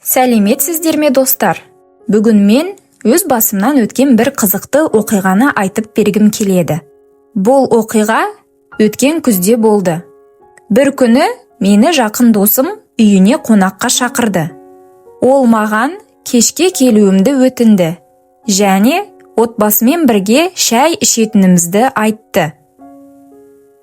Сәлеметсіздер ме достар? Бүгін мен өз басымнан өткен бір қызықты оқиғаны айтып бергім келеді. Бұл оқиға өткен күзде болды. Бір күні мені жақын досым үйіне қонаққа шақырды. Ол маған кешке келуімді өтінді және отбасымен бірге шай ішетінімізді айтты.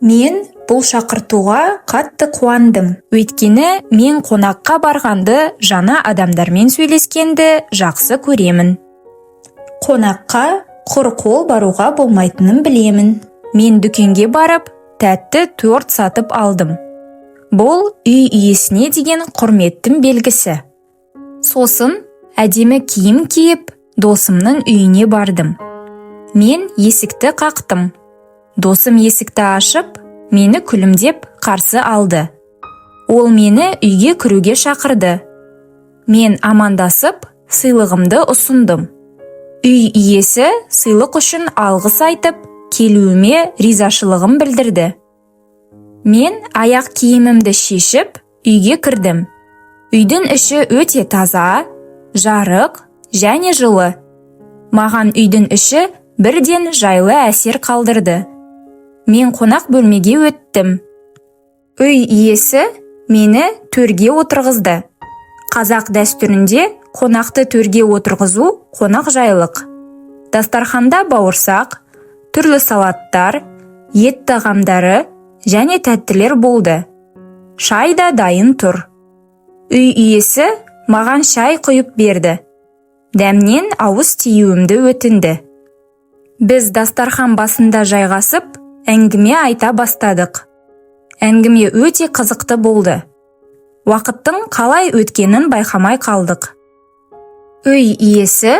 Мен бұл шақыртуға қатты қуандым. Өйткені мен қонаққа барғанды, жаңа адамдармен сөйлескенді жақсы көремін. Қонаққа құр қол баруға болмайтынын білемін. Мен дүкенге барып, тәтті торт сатып алдым. Бұл үй иесіне деген құрметтің белгісі. Сосын әдемі киім киіп, досымның үйіне бардым. Мен есікті қақтым. Досым есікті ашып, мені күлімдеп қарсы алды. Ол мені үйге кіруге шақырды. Мен амандасып, сыйлығымды ұсындым. Үй иесі сыйлық үшін алғыс айтып, келуіме ризашылығын білдірді. Мен аяқ киімімді шешіп, үйге кірдім. Үйдің іші өте таза, жарық және жылы. Маған үйдің іші бірден жайлы әсер қалдырды. Мен қонақ бөлмеге өттім. Үй иесі мені төрге отырғызды. Қазақ дәстүрінде қонақты төрге отырғызу қонақжайлық. Дастарханда бауырсақ, түрлі салаттар, ет тағамдары және тәттілер болды. Шай да дайын тұр. Үй иесі маған шай құйып берді. Дәмнен ауыз тиюімді өтінді. Біз дастархан басында жайғасып, әңгіме айта бастадық. Әңгіме өте қызықты болды. Уақыттың қалай өткенін байқамай қалдық. Үй иесі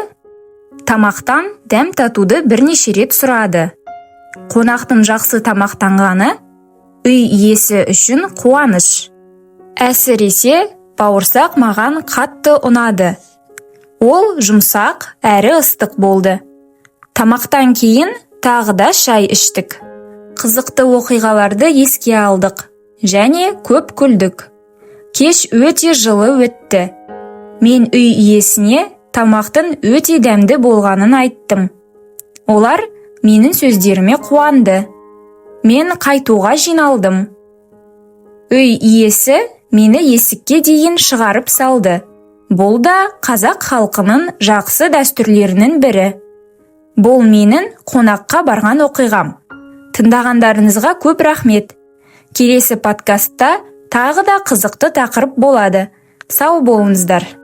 тамақтан дәм татуды бірнеше рет сұрады. Қонақтың жақсы тамақтанғаны үй иесі үшін қуаныш. Әсіресе бауырсақ маған қатты ұнады. Ол жұмсақ әрі ыстық болды. Тамақтан кейін тағы да шай іштік. Қызықты оқиғаларды еске алдық және көп күлдік. Кеш өте жылы өтті. Мен үй иесіне тамақтың өте дәмді болғанын айттым. Олар менің сөздеріме қуанды. Мен қайтуға жиналдым. Үй иесі мені есікке дейін шығарып салды. Бұл да қазақ халқының жақсы дәстүрлерінің бірі. Бұл менің қонаққа барған оқиғам. Тыңдағандарыңызға көп рахмет. Келесі подкастта тағы да қызықты тақырып болады. Сау болыңыздар.